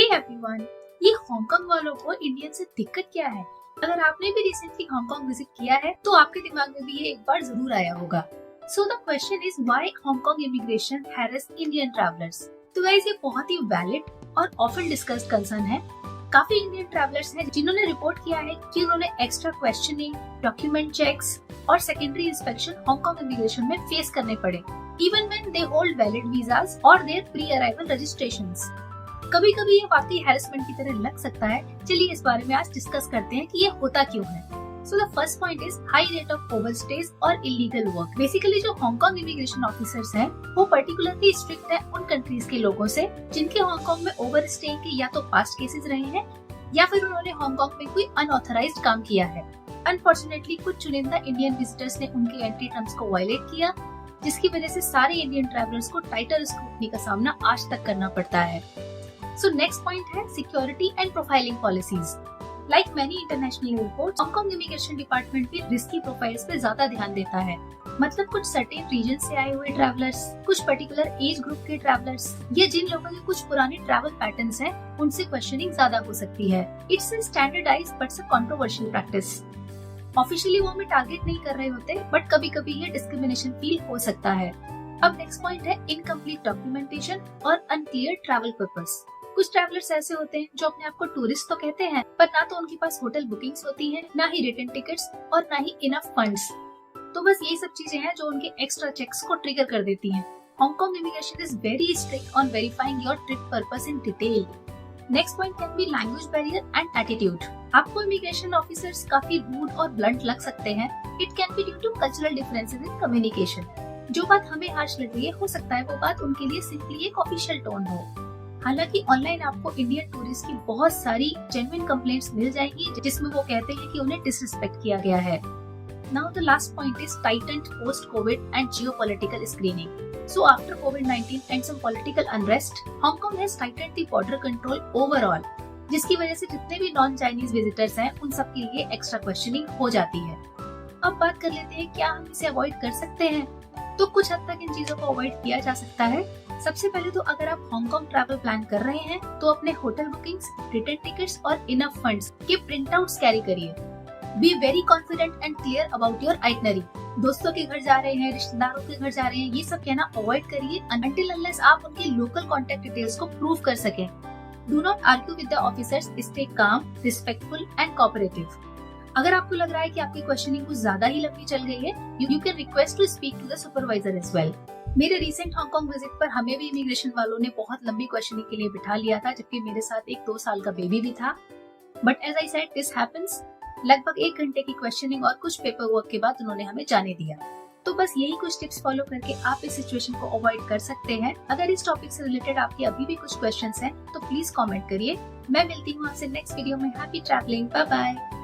Hey everyone, ये Hong Kong वालों को इंडियन से दिक्कत क्या है? अगर आपने भी रिसेंटली हांगकांग विजिट किया है तो आपके दिमाग में भी ये एक बार जरूर आया होगा। So the question is why Hong Kong immigration harass Indian travellers. तो गाइस, ये बहुत ही वैलिड और ऑफन डिस्कस्ड कंसर्न है। काफी इंडियन ट्रैवलर्स हैं जिन्होंने रिपोर्ट किया है कि उन्होंने एक्स्ट्रा क्वेश्चनिंग, डॉक्यूमेंट चेक्स और सेकेंडरी इंस्पेक्शन हांगकांग इमिग्रेशन में फेस करने पड़े, even when they hold valid visas और देयर प्री अराइवल रजिस्ट्रेशंस। कभी कभी ये वाकई हैरेसमेंट की तरह लग सकता है। चलिए इस बारे में आज डिस्कस करते हैं कि ये होता क्यों है। So the first point is high rate of overstays और इलीगल वर्क। बेसिकली जो हांगकांग इमिग्रेशन ऑफिसर्स हैं, वो पर्टिकुलरली स्ट्रिक्ट है उन कंट्रीज के लोगों से जिनके हांगकांग में ओवर स्टे के या तो पास्ट केसेस रहे हैं या फिर उन्होंने हांगकांग में कोई अनऑथराइज्ड काम किया है। अनफॉर्चुनेटली कुछ चुनिंदा इंडियन विजिटर्स ने उनके एंट्री टर्म्स को वायलेट किया, जिसकी वजह से सारे इंडियन ट्रैवलर्स को टाइटर स्क्रूटनी का सामना आज तक करना पड़ता है। So next point है security and profiling policies. Like many international airports, Hong Kong Immigration Department भी risky profiles पे ज्यादा ध्यान देता है। मतलब कुछ certain region से आए हुए ट्रैवलर्स, कुछ particular age group के ट्रैवलर्स या जिन लोगों के कुछ पुराने ट्रैवल पैटर्न्स हैं, उनसे क्वेश्चनिंग ज्यादा हो सकती है। It's a standardized but a controversial practice. Officially वो हमें टारगेट नहीं कर रहे होते, बट कभी कभी ये डिस्क्रिमिनेशन फील हो सकता है। अब नेक्स्ट पॉइंट है इनकम्प्लीट डॉक्यूमेंटेशन और अनक्लियर ट्रैवल पर्पस। कुछ ट्रैवलर्स ऐसे होते हैं जो अपने आप को टूरिस्ट तो कहते हैं, पर ना तो उनके पास होटल बुकिंग्स होती हैं, ना ही रिटर्न टिकट्स और ना ही इनफ फंड्स। तो बस यही सब चीजें हैं जो उनके एक्स्ट्रा चेक्स को ट्रिगर कर देती हैं। Hong Kong immigration is very strict on verifying your trip purpose in detail. Next point can be language barrier and attitude. आपको इमिग्रेशन ऑफिसर्स काफी रूड और ब्लंट लग सकते हैं। It can be due to cultural differences in communication. जो बात हमें harsh लग रही है, हो सकता है वो बात उनके लिए सिंपली एक ऑफिशियल टोन हो। हालांकि ऑनलाइन आपको इंडियन टूरिस्ट की बहुत सारी जेन्युइन कंप्लेंट्स मिल जाएंगी जिसमें वो कहते हैं कि उन्हें डिसरिस्पेक्ट किया गया है। Now the last point is tightened post covid and geopolitical screening. So after कोविड-19 and some political unrest, Hong Kong has tightened the border control overall, जिसकी वजह से जितने भी नॉन चाइनीज विजिटर्स हैं उन सब के लिए एक्स्ट्रा क्वेश्चनिंग हो जाती है। अब बात कर लेते हैं क्या हम इसे अवॉइड कर सकते हैं। तो कुछ हद तक इन चीजों को अवॉइड किया जा सकता है। सबसे पहले तो अगर आप हांगकांग ट्रैवल प्लान कर रहे हैं तो अपने होटल बुकिंग्स, रिटर्न टिकट्स और इनफ फंड्स के प्रिंट आउट्स कैरी करिए। Be very confident and clear about your itinerary. दोस्तों के घर जा रहे हैं, रिश्तेदारों के घर जा रहे हैं, ये सब कहना अवॉइड करिए अनटिल अनलेस आप उनके लोकल कॉन्टेक्ट डिटेल्स को प्रूव कर सकें। Do not argue with the officers, stay calm, respectful and cooperative. अगर आपको लग रहा है कि आपकी क्वेश्चनिंग कुछ ज्यादा ही लंबी चल गई है, you can request to speak to the supervisor as well. मेरे रिसेंट हांगकांग विजिट पर हमें भी इमिग्रेशन वालों ने बहुत लंबी क्वेश्चनिंग के लिए बिठा लिया था, जबकि मेरे साथ एक 2 साल का बेबी भी था। But as I said, this happens. लगभग 1 घंटे की क्वेश्चनिंग और कुछ पेपर वर्क के बाद उन्होंने हमें जाने दिया। तो बस यही कुछ टिप्स फॉलो करके आप इस सिचुएशन को अवॉइड कर सकते हैं। अगर इस टॉपिक से रिलेटेड आपके अभी भी कुछ क्वेश्चंस हैं तो प्लीज कमेंट करिए। मैं मिलती हूँ आपसे नेक्स्ट वीडियो में। Happy travelling, bye bye.